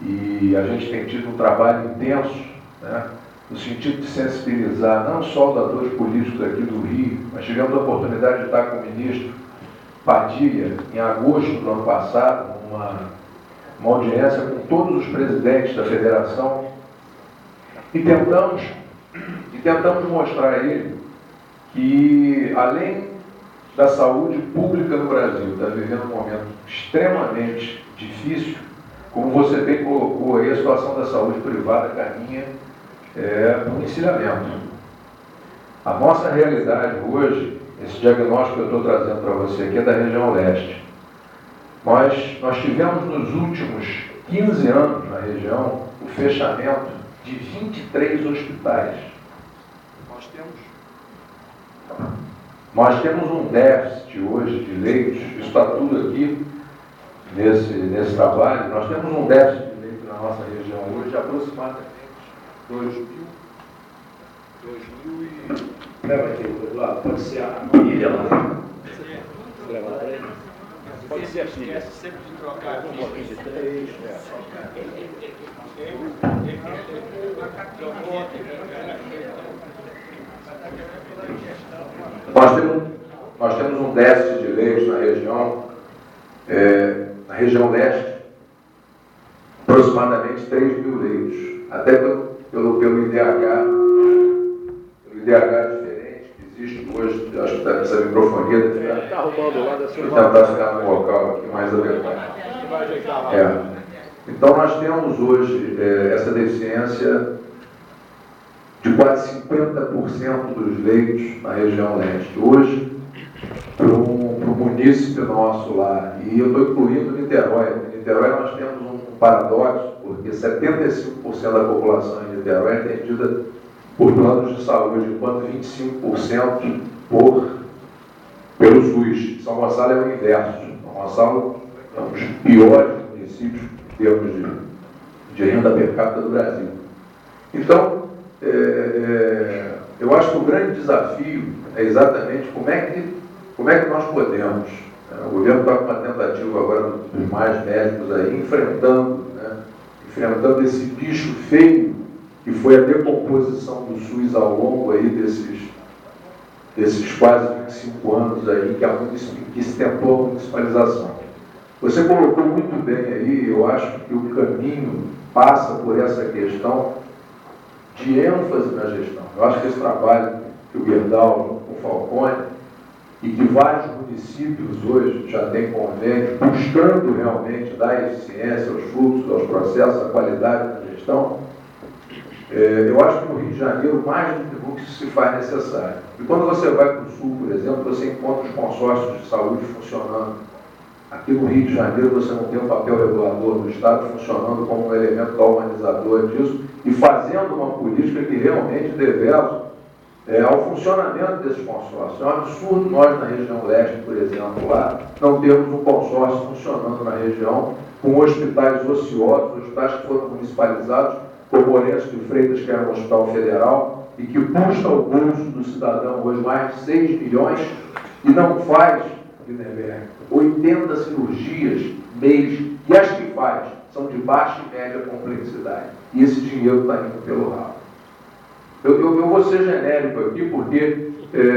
S4: E a gente tem tido um trabalho intenso, né, no sentido de sensibilizar não só os atores políticos aqui do Rio, mas tivemos a oportunidade de estar com o ministro Padilha em agosto do ano passado, uma audiência com todos os presidentes da federação, e tentamos mostrar a ele que, além da saúde pública no Brasil está vivendo um momento extremamente difícil, como você bem colocou aí, a situação da saúde privada caminha no encilhamento. A nossa realidade hoje, esse diagnóstico que eu estou trazendo para você aqui é da região leste. Nós tivemos nos últimos 15 anos na região o fechamento de 23 hospitais. Nós temos um déficit hoje de leitos, isso está tudo aqui nesse trabalho. Nós temos um déficit de leitos na nossa região hoje de aproximadamente 2.000 e...
S1: Leva aqui, Eduardo, pode ser a família lá. Leva para ele. Pode ser a filha.
S3: Sempre de trocar aqui.
S1: Um pouquinho de 3,
S4: Nós temos um déficit de leitos na região leste, aproximadamente 3.000 leitos. Até pelo IDH diferente que existe hoje, acho que essa microfonia
S1: está arrumando lá da sua
S4: tentar ficar no local aqui mais adequado. Então nós temos hoje essa deficiência de quase 50% dos leitos na região leste. Hoje, para o município nosso lá, e eu estou incluindo Niterói. Em Niterói nós temos um paradoxo, porque 75% da população em Niterói é atendida por planos de saúde, enquanto 25% pelo SUS. São Gonçalo é o inverso. São Gonçalo é um dos piores municípios em termos de renda per capita do Brasil. Então, eu acho que o grande desafio é exatamente como é que nós podemos, o governo está com uma tentativa agora dos mais médicos aí, enfrentando esse bicho feio que foi a decomposição do SUS ao longo aí desses quase 25 anos aí que se tentou a municipalização. Você colocou muito bem aí, eu acho que o caminho passa por essa questão de ênfase na gestão. Eu acho que esse trabalho que o Gerdau, com o Falcone, e que vários municípios hoje já têm convênios, buscando realmente dar eficiência aos fluxos, aos processos, à qualidade da gestão, eu acho que no Rio de Janeiro, mais do que se faz necessário. E quando você vai para o Sul, por exemplo, você encontra os consórcios de saúde funcionando. Aqui no Rio de Janeiro, você não tem um papel regulador do Estado funcionando como um elemento galvanizador disso e fazendo uma política que realmente devela ao funcionamento desses consórcios. É um absurdo nós, na região leste, por exemplo, lá, não termos um consórcio funcionando na região com hospitais ociosos, hospitais que foram municipalizados, como Lourenço de Freitas, que era um hospital federal, e que custa ao bolso do cidadão hoje mais de 6 milhões e não faz, Lindenberg, 80 cirurgias mês, e as que faz são de baixa e média complexidade. E esse dinheiro está indo pelo rabo. Eu vou ser genérico aqui, porque,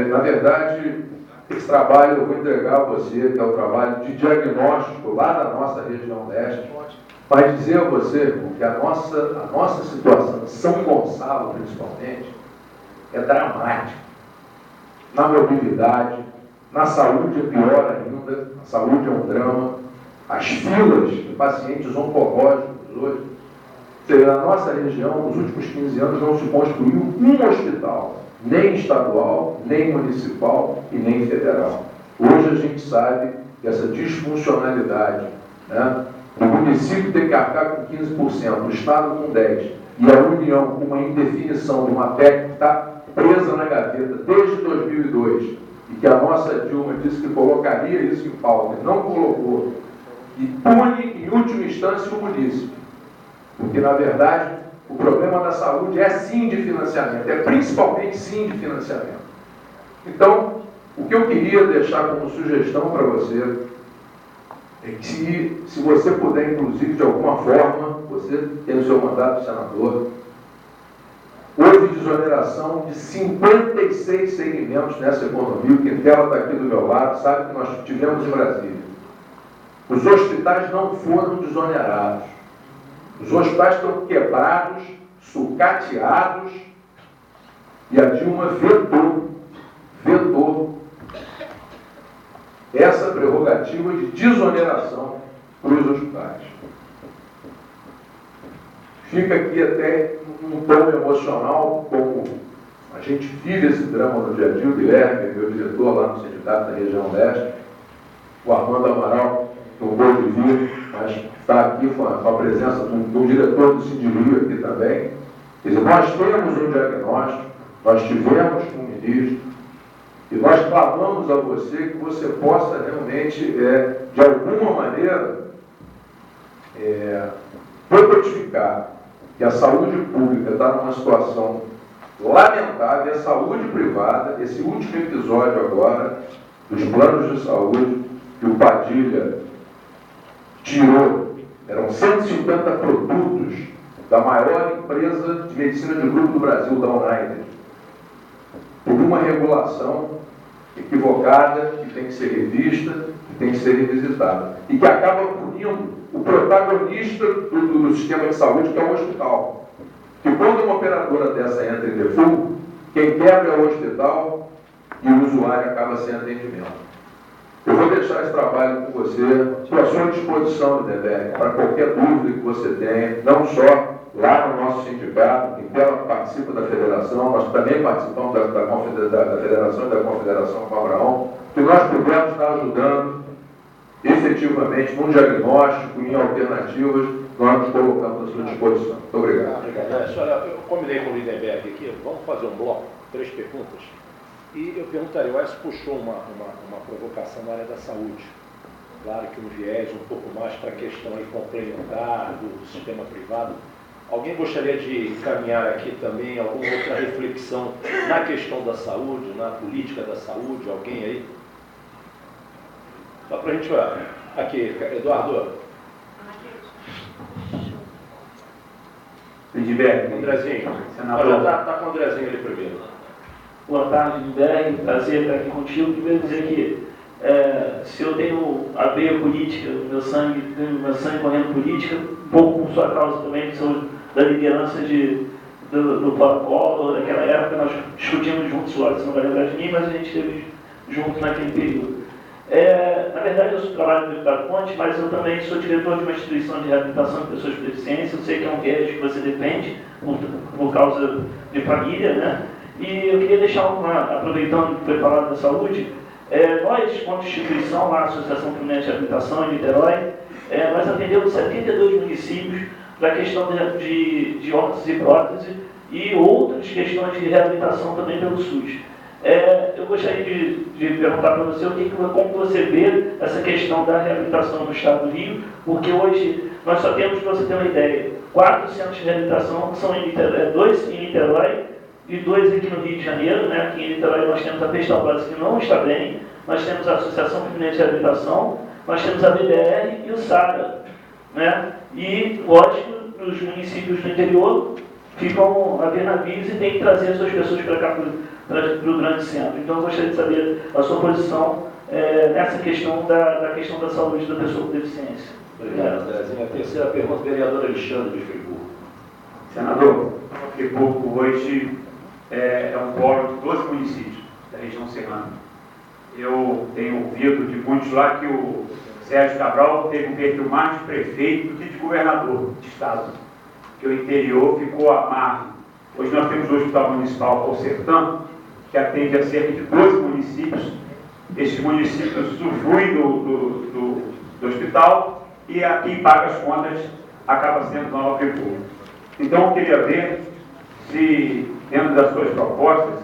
S4: na verdade, esse trabalho eu vou entregar a você, que é o trabalho de diagnóstico lá da nossa região leste, vai dizer a você, irmão, que a nossa situação, São Gonçalo principalmente, é dramática. Na mobilidade, na saúde é pior ainda, a saúde é um drama, as filas de pacientes oncológicos hoje, na nossa região, nos últimos 15 anos, não se construiu um hospital, nem estadual, nem municipal e nem federal. Hoje a gente sabe que essa disfuncionalidade, o município tem que arcar com 15%, o Estado com 10%, e a União com uma indefinição de uma PEC que está presa na gaveta desde 2002, e que a nossa Dilma disse que colocaria isso em pauta, e não colocou, e pune, em última instância, o município. Porque, na verdade, o problema da saúde é sim de financiamento, é principalmente sim de financiamento. Então, o que eu queria deixar como sugestão para você é que, se você puder, inclusive, de alguma forma, você tem o seu mandato de senador, houve desoneração de 56 segmentos nessa economia, que a tela está aqui do meu lado, sabe que nós tivemos em Brasília. Os hospitais não foram desonerados. Os hospitais estão quebrados, sucateados, e a Dilma vetou essa prerrogativa de desoneração para os hospitais. Fica aqui até um tom emocional, como a gente vive esse drama no dia a dia. O Guilherme, meu diretor lá no Sindicato da Região Leste, o Armando Amaral, não pôde vir, mas está aqui com a presença do diretor do Sindirio aqui também. Quer dizer, nós temos um diagnóstico, nós tivemos com o ministro, e nós clamamos a você que você possa realmente, de alguma maneira, prototipicar que a saúde pública está numa situação lamentável, e a saúde privada, esse último episódio agora, dos planos de saúde, que o Padilha tirou, eram 150 produtos da maior empresa de medicina de grupo do Brasil, da United, por uma regulação equivocada, que tem que ser revista, que tem que ser revisitada, e que acaba punindo o protagonista do sistema de saúde, que é o hospital. Que quando uma operadora dessa entra em default, quem quebra é o hospital e o usuário acaba sem atendimento. Eu vou deixar esse trabalho com você, à sua disposição, Lindenberg, para qualquer dúvida que você tenha, não só lá no nosso sindicato, que ela participa da federação, nós também participamos da federação e da confederação com o Abraão, que nós pudermos estar ajudando efetivamente num diagnóstico, em alternativas, nós nos colocamos à sua disposição. Muito obrigado.
S5: Olha, eu combinei com o Lindenberg aqui, vamos fazer um bloco, 3 perguntas. E eu perguntaria, o Edson puxou uma provocação na área da saúde. Claro que um viés um pouco mais para a questão aí complementar do sistema privado. Alguém gostaria de encaminhar aqui também alguma outra reflexão na questão da saúde, na política da saúde? Alguém aí? Só para a gente olhar. Aqui, Eduardo.
S6: Lindbergh,
S5: Andrezinho.
S6: senador.
S5: Está com o Andrezinho ali primeiro.
S7: Boa tarde, Lindbergh. Prazer estar aqui contigo. Queria dizer que se eu tenho a veia política, tenho meu sangue correndo política, um pouco por sua causa também, que sou da liderança do Polo, daquela época, nós discutimos juntos, o Watson não vai lembrar de mim, mas a gente esteve juntos naquele período. Na verdade, eu trabalho no Deputado Ponte, mas eu também sou diretor de uma instituição de reabilitação de pessoas com deficiência. Eu sei que é um viés que você defende por causa de família, né? E eu queria deixar aproveitando que foi falado da saúde, nós, como instituição, lá, a Associação Fluminense de Reabilitação em Niterói, nós atendemos 72 municípios para a questão de órtese e prótese e outras questões de reabilitação também pelo SUS. Eu gostaria de perguntar para você como você vê essa questão da reabilitação no estado do Rio, porque hoje nós só temos, para você ter uma ideia, 4 centros de reabilitação, que são 2 em Niterói e 2 aqui no Rio de Janeiro. Né? Aqui em Niterói nós temos a Pestal Base, que não está bem, nós temos a Associação Fluminense de Reabilitação, nós temos a BDR e o SAGA. Né? E, lógico, os municípios do interior ficam a ver navios e tem que trazer as suas pessoas para cá, para o grande centro. Então, eu gostaria de saber a sua posição nessa questão da questão da saúde da pessoa com deficiência.
S5: Obrigado, Andrezinho. A terceira pergunta, vereador Alexandre de Friburgo.
S6: Senador, Friburgo hoje é um polo de 12 municípios da região serrana. Eu tenho ouvido de muitos lá que o Sérgio Cabral teve um perfil mais de prefeito do que de governador de estado, que o interior ficou à margem. Hoje nós temos o Hospital Municipal Consertão, que atende a cerca de 12 municípios. Esses municípios usufruem do hospital e quem paga as contas acaba sendo Nova Friburgo. Então eu queria ver se, dentro das suas propostas,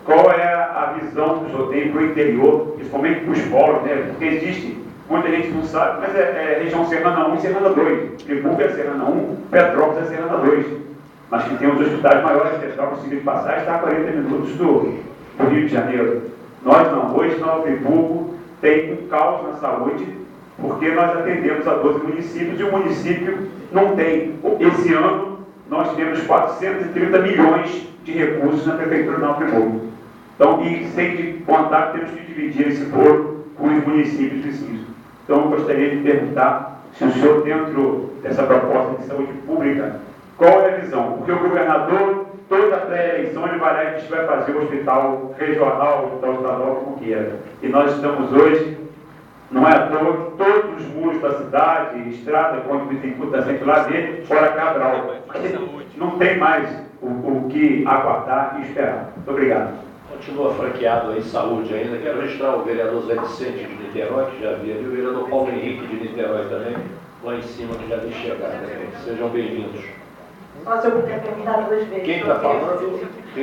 S6: qual é a visão que o senhor tem para o interior, principalmente para os polos, né? Porque existe, muita gente não sabe, mas é região Serrana 1 e Serrana 2. Friburgo é Serrana 1, Petrópolis é Serrana 2. Mas que tem os hospitais maiores, Petrópolis, seguido de passagem, está a 40 minutos do Rio de Janeiro. Nós não. Hoje, Nova Friburgo tem um caos na saúde, porque nós atendemos a 12 municípios e o município não tem. Esse ano, nós tivemos 430 milhões de recursos na Prefeitura de Nova Friburgo. Então, e sem de contar que temos que dividir esse bolo com os municípios vizinhos. Então, eu gostaria de perguntar se o senhor, dentro dessa proposta de saúde pública, qual é a visão? Porque o governador, toda a pré-eleição, ele vai lá e diz que vai fazer o hospital regional, o hospital estadual, como queira. E nós estamos hoje, não é à toa, todos os muros da cidade, estrada, quando dificulta sempre lá dentro, fora Cabral. Não tem mais o que aguardar e esperar. Muito obrigado.
S5: Continua franqueado aí, saúde ainda. Quero registrar o vereador Zé Vicente de Niterói, que já havia, e o vereador Paulo Henrique de Niterói também, lá em cima, que já vi chegar também. Sejam bem-vindos.
S8: Só se eu puder perguntar 2 vezes.
S5: Quem está falando?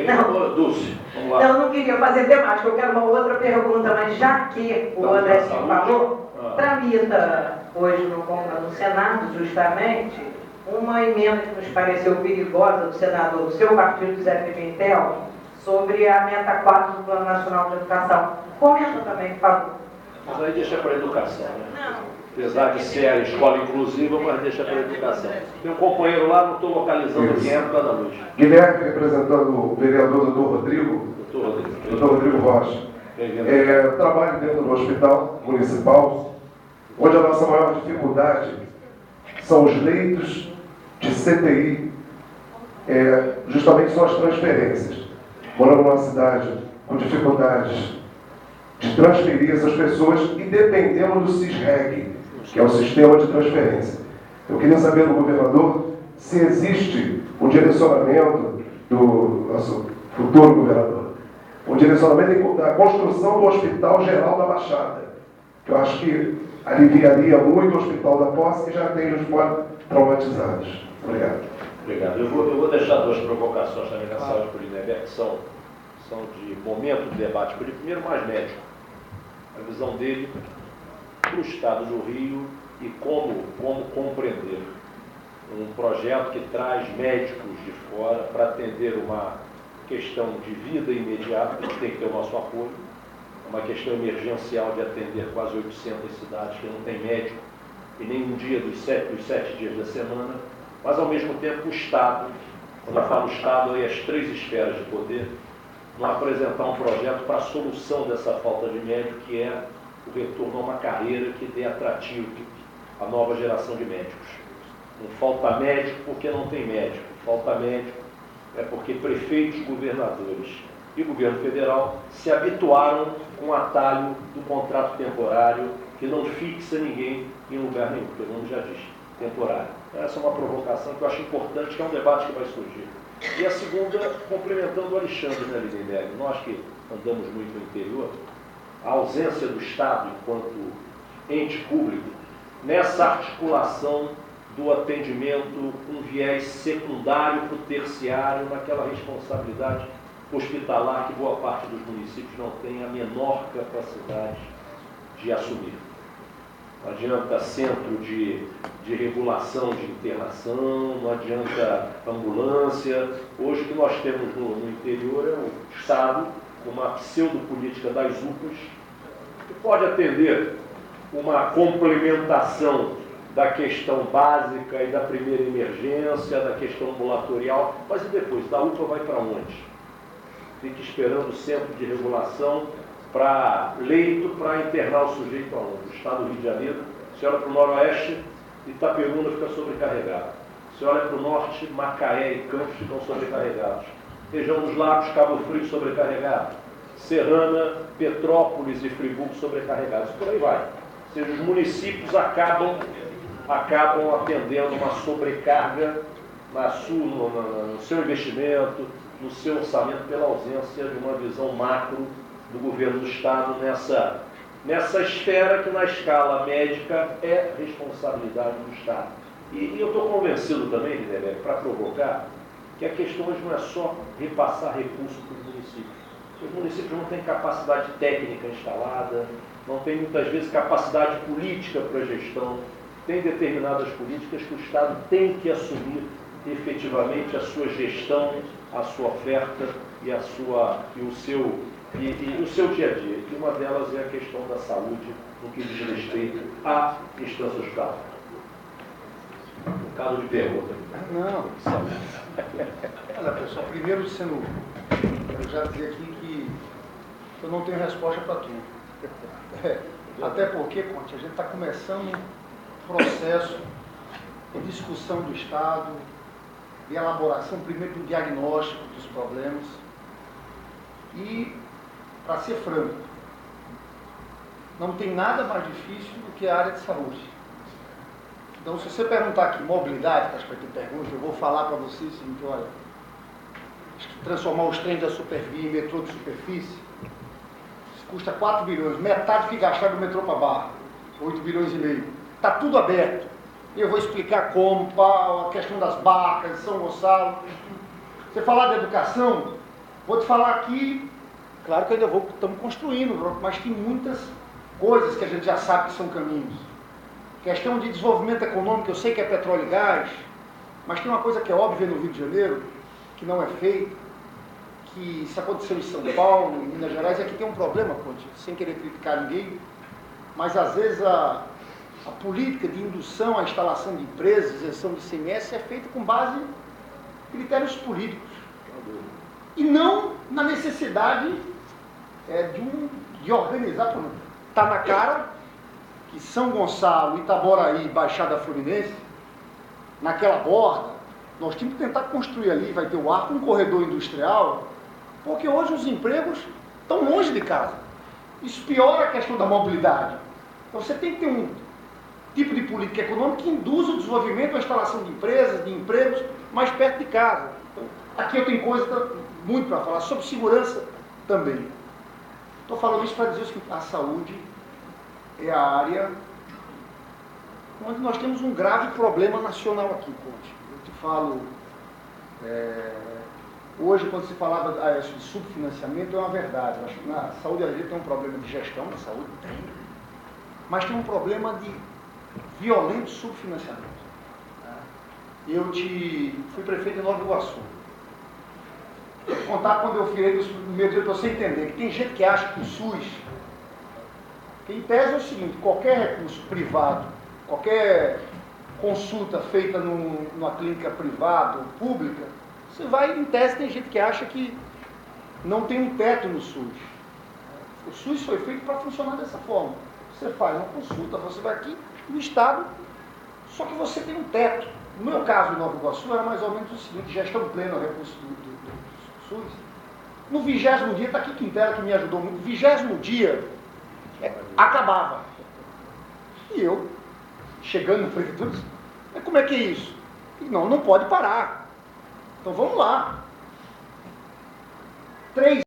S8: Não.
S5: Dulce, vamos lá.
S8: Não, eu não queria fazer temática, eu quero uma outra pergunta, mas já que o André falou, tramita hoje no Senado, justamente, uma emenda que nos pareceu perigosa do senador do seu partido, Zé Pimentel, sobre a meta 4 do Plano Nacional de Educação. Comenta também, por favor.
S5: Mas aí deixa para a educação, né?
S8: Não.
S5: Apesar de ser a escola inclusiva, mas deixa para a educação. Tem um companheiro lá, não estou localizando quem é, por causa da luz.
S9: Guilherme, representando o vereador Dr. Rodrigo. Dr. Rodrigo Rocha. Trabalho dentro do hospital municipal, onde a nossa maior dificuldade são os leitos de CTI, justamente são as transferências. Moramos numa cidade com dificuldades de transferir essas pessoas e dependemos do SISREG, que é o sistema de transferência. Eu queria saber do governador se existe um direcionamento do nosso futuro governador, um direcionamento da construção do Hospital Geral da Baixada, que eu acho que aliviaria muito o Hospital da Posse, que já tem os traumatizados. Obrigado.
S5: Obrigado. Eu vou deixar 2 provocações também na saúde por Lindeberg, que são de momento de debate. Primeiro, mais médico. A visão dele para o estado do Rio e como compreender. um projeto que traz médicos de fora para atender uma questão de vida imediata, que tem que ter o nosso apoio, uma questão emergencial de atender quase 800 cidades que não tem médico, e nem um dia dos 7 dias da semana, mas ao mesmo tempo o Estado, quando eu falo Estado, aí as 3 esferas de poder, vão apresentar um projeto para a solução dessa falta de médico, que é o retorno a uma carreira que dê atrativo à nova geração de médicos. Não falta médico porque não tem médico, falta médico é porque prefeitos, governadores e governo federal se habituaram com o atalho do contrato temporário que não fixa ninguém em lugar nenhum, porque o nome já diz, temporário. Essa é uma provocação que eu acho importante, que é um debate que vai surgir. E a segunda, complementando o Alexandre, né, Lindenberg, nós que andamos muito no interior, a ausência do Estado enquanto ente público nessa articulação do atendimento com viés secundário para o terciário, naquela responsabilidade hospitalar que boa parte dos municípios não tem a menor capacidade de assumir. Não adianta centro de regulação de internação, não adianta ambulância. Hoje o que nós temos no interior é o Estado, uma pseudopolítica das UPAs, que pode atender uma complementação da questão básica e da primeira emergência, da questão ambulatorial, mas e depois? Da UPA vai para onde? Fica esperando o centro de regulação para leito para internar o sujeito aonde? O Estado do Rio de Janeiro, se olha para o noroeste, Itaperuna fica sobrecarregado. Se olha para o norte, Macaé e Campos ficam sobrecarregados. Região dos Lagos, Cabo Frio sobrecarregado. Serrana, Petrópolis e Friburgo sobrecarregados. Por aí vai. Ou seja, os municípios acabam atendendo uma sobrecarga no seu investimento, no seu orçamento, pela ausência de uma visão macro do governo do Estado nessa esfera que, na escala médica, é responsabilidade do Estado. E eu estou convencido também, Lindenberg, para provocar, que a questão hoje não é só repassar recursos para os municípios. Os municípios não têm capacidade técnica instalada, não têm muitas vezes capacidade política para a gestão, tem determinadas políticas que o Estado tem que assumir efetivamente a sua gestão, a sua oferta e o seu dia a dia. E uma delas é a questão da saúde, no que diz respeito à instância hospitalar. Um caso de pergunta.
S2: Não. Olha, pessoal, primeiro eu já dizia aqui que eu não tenho resposta para tudo. Até porque, Conte, a gente está começando um processo de discussão do Estado, de elaboração, primeiro, do diagnóstico dos problemas. E, para ser franco, não tem nada mais difícil do que a área de saúde. Então, se você perguntar aqui, mobilidade, que acho que vai ter pergunta, eu vou falar para vocês o seguinte, olha, acho que transformar os trens da Supervia em metrô de superfície, custa 4 bilhões, metade que gastar do metrô para Barra, 8 bilhões e meio. Está tudo aberto. Eu vou explicar como, a questão das barcas, de São Gonçalo. Você falar de educação, vou te falar aqui, claro que ainda estamos construindo, mas tem muitas coisas que a gente já sabe que são caminhos. Questão de desenvolvimento econômico, eu sei que é petróleo e gás, mas tem uma coisa que é óbvia no Rio de Janeiro, que não é feita, que isso aconteceu em São Paulo, em Minas Gerais, aqui tem um problema, Conte, sem querer criticar ninguém, mas às vezes a política de indução à instalação de empresas, isenção de ICMS, é feita com base em critérios políticos. E não na necessidade de organizar. Está na cara que São Gonçalo, Itaboraí, Baixada Fluminense, naquela borda, nós temos que tentar construir ali, vai ter o arco, um corredor industrial, porque hoje os empregos estão longe de casa. Isso piora a questão da mobilidade. Então você tem que ter um tipo de política econômica que induza o desenvolvimento, a instalação de empresas, de empregos, mais perto de casa. Então, aqui eu tenho coisa muito para falar, sobre segurança também. Estou falando isso para dizer o seguinte, a saúde é a área onde nós temos um grave problema nacional aqui, Conte. Eu te falo, hoje quando se falava de subfinanciamento é uma verdade. Eu acho que na saúde a gente tem um problema de gestão na saúde, mas tem um problema de violento subfinanciamento. fui prefeito em Nova Iguaçu. Vou contar quando eu virei dos primeiros dias para você entender que tem gente que acha que o SUS, que em tese é o seguinte, qualquer recurso privado, qualquer consulta feita numa clínica privada ou pública, você vai, em tese, tem gente que acha que não tem um teto no SUS. O SUS foi feito para funcionar dessa forma. Você faz uma consulta, você vai aqui no Estado, só que você tem um teto. No meu caso, em Nova Iguaçu, era mais ou menos o seguinte, gestão plena, recurso do SUS. No 20º dia, está aqui Quintela, que me ajudou muito, no 20º dia, acabava. E eu, chegando no prefeitura, disse, mas como é que é isso? Não pode parar. Então vamos lá. 3